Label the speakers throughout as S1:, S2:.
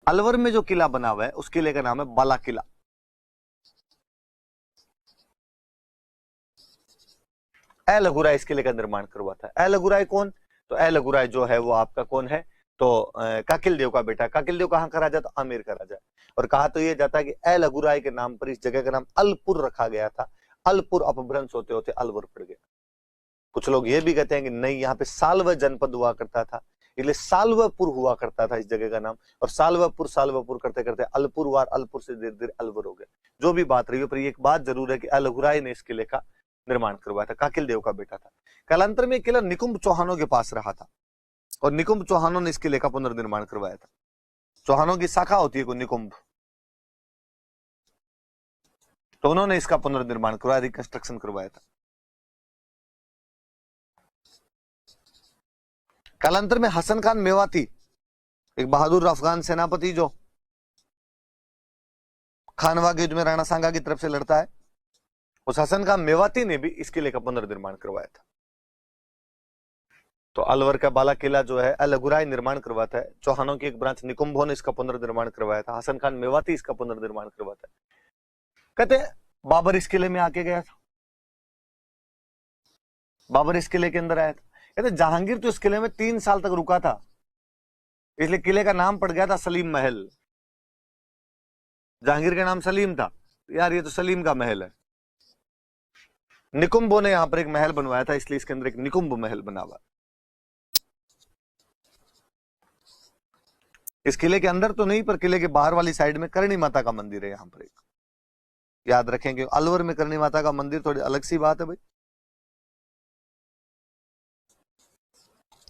S1: अलवर में जो किला बना हुआ है उस किले का नाम है बाला किला। एलगुराई इस किले का निर्माण करवाता है। एलगुराई कौन? तो एलगुराई जो है वो आपका कौन है? तो काकिल देव का बेटा। काकिल देव कहाँ का राजा? तो आमेर का राजा। और कहा तो ये जाता है कि एलगुराई के नाम पर इस जगह का नाम अलपुर रखा गया था। अलपुर अपभ्रंश होते होते अलवर पड़ गया। कुछ लोग ये भी कहते हैं कि नहीं, यहाँ पे साल्व जनपद हुआ करता था, इसलिए साल्वपुर हुआ करता था इस जगह का नाम, और साल्वपुर करते करते अलपुर हुआ, अलपुर से धीरे धीरे अलवर हो गया। जो भी बात रही है, पर एक बात जरूर है कि एलगुराई ने इस किले का निर्माण करवाया था, काकिल देव का बेटा था। कालांतर में किला निकुंभ चौहानों के पास रहा था, और निकुंभ चौहानों ने इस किले का पुनर्निर्माण करवाया था। चौहानों की शाखा होती है कोई निकुंभ, तो उन्होंने इसका पुनर्निर्माण करवाया, रिकंस्ट्रक्शन करवाया था। कालांतर में हसन खान मेवाती, एक बहादुर अफगान सेनापति जो खानवा के युद्ध में राणा सांगा की तरफ से लड़ता है, उस हसन खान मेवाती ने भी इस किले का पुनर्निर्माण करवाया था। तो अलवर का बाला किला जो है एलगुराई निर्माण करवाता है। चौहानों की एक ब्रांच निकुंभों ने इसका पुनर्निर्माण करवाया था। हसन खान मेवाती इसका पुनर्निर्माण करवाता है। कहते हैं बाबर इस किले में आके गया था, बाबर इस किले के अंदर आया था। कहते जहांगीर तो इस किले में 3 साल तक रुका था, इसलिए किले का नाम पड़ गया था सलीम महल। जहांगीर का नाम सलीम था, यार ये तो सलीम का महल है। निकुंभों ने यहां पर एक महल बनवाया था, इसलिए इसके अंदर एक निकुंभ महल बना हुआ। इस किले के अंदर तो नहीं, पर किले के बाहर वाली साइड में करणी माता का मंदिर है। यहां पर एक याद रखेंगे, अलवर में करणी माता का मंदिर थोड़ी अलग सी बात है भाई।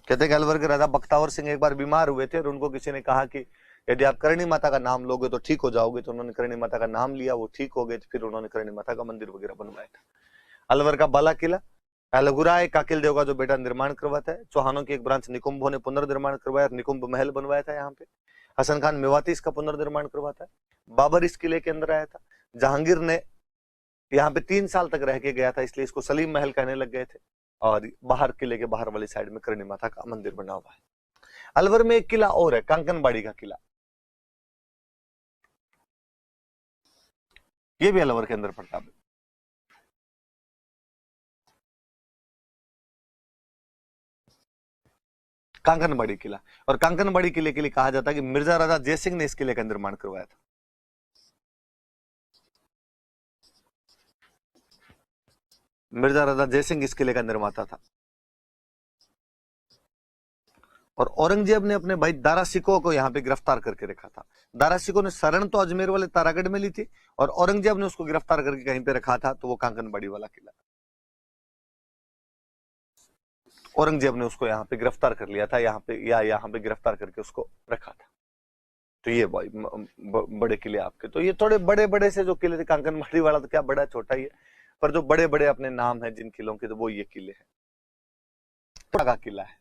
S1: कहते हैं अलवर के राजा बख्तावर सिंह एक बार बीमार हुए थे, और उनको किसी ने कहा कि यदि आप करणी माता का नाम लोगे तो ठीक हो जाओगे। तो उन्होंने करणी माता का नाम लिया, वो ठीक हो गए। तो फिर उन्होंने करणी माता का मंदिर वगैरह बनवाया था। अलवर का बाला किला एलगुराई काकिल देव का जो बेटा निर्माण करवाता है। चौहानों की एक ब्रांच निकुंभों ने पुनर्निर्माण करवाया, निकुंभ महल बनवाया था यहाँ पे। हसन खान मेवाती इसका पुनर्निर्माण करवाता है। बाबर इस किले के अंदर आया था। जहांगीर ने यहाँ पे 3 साल तक रह के गया था, इसलिए इसको सलीम महल कहने लग गए थे। और बाहर किले के बाहर वाली साइड में करणी माता का मंदिर बना हुआ है। अलवर में एक किला और है, कांकनबाड़ी का किला। ये भी अलवर के अंदर पड़ता है। कांकनबाड़ी किला, और कांकनबाड़ी किले के लिए कहा जाता है कि मिर्जा राजा जयसिंह ने इस किले का निर्माण करवाया था। मिर्जा राजा जयसिंह इस किले का निर्माता था। और औरंगजेब ने अपने भाई दारा सिकोह को यहाँ पे गिरफ्तार करके रखा था। दारा सिकोह ने शरण तो अजमेर वाले तारागढ़ में ली थी, और औरंगजेब ने उसको गिरफ्तार करके कहीं पे रखा था, तो वो कांकनबाड़ी वाला किला। औरंगजेब ने उसको यहाँ पे गिरफ्तार कर लिया था, यहाँ पे गिरफ्तार करके उसको रखा था। तो ये भाई बड़े किले आपके। तो ये थोड़े बड़े बड़े से जो किले थे, कांकनबाड़ी वाला तो क्या बड़ा छोटा ही है, पर जो बड़े बड़े अपने नाम है जिन किलों के, तो वो ये किले हैं। का किला है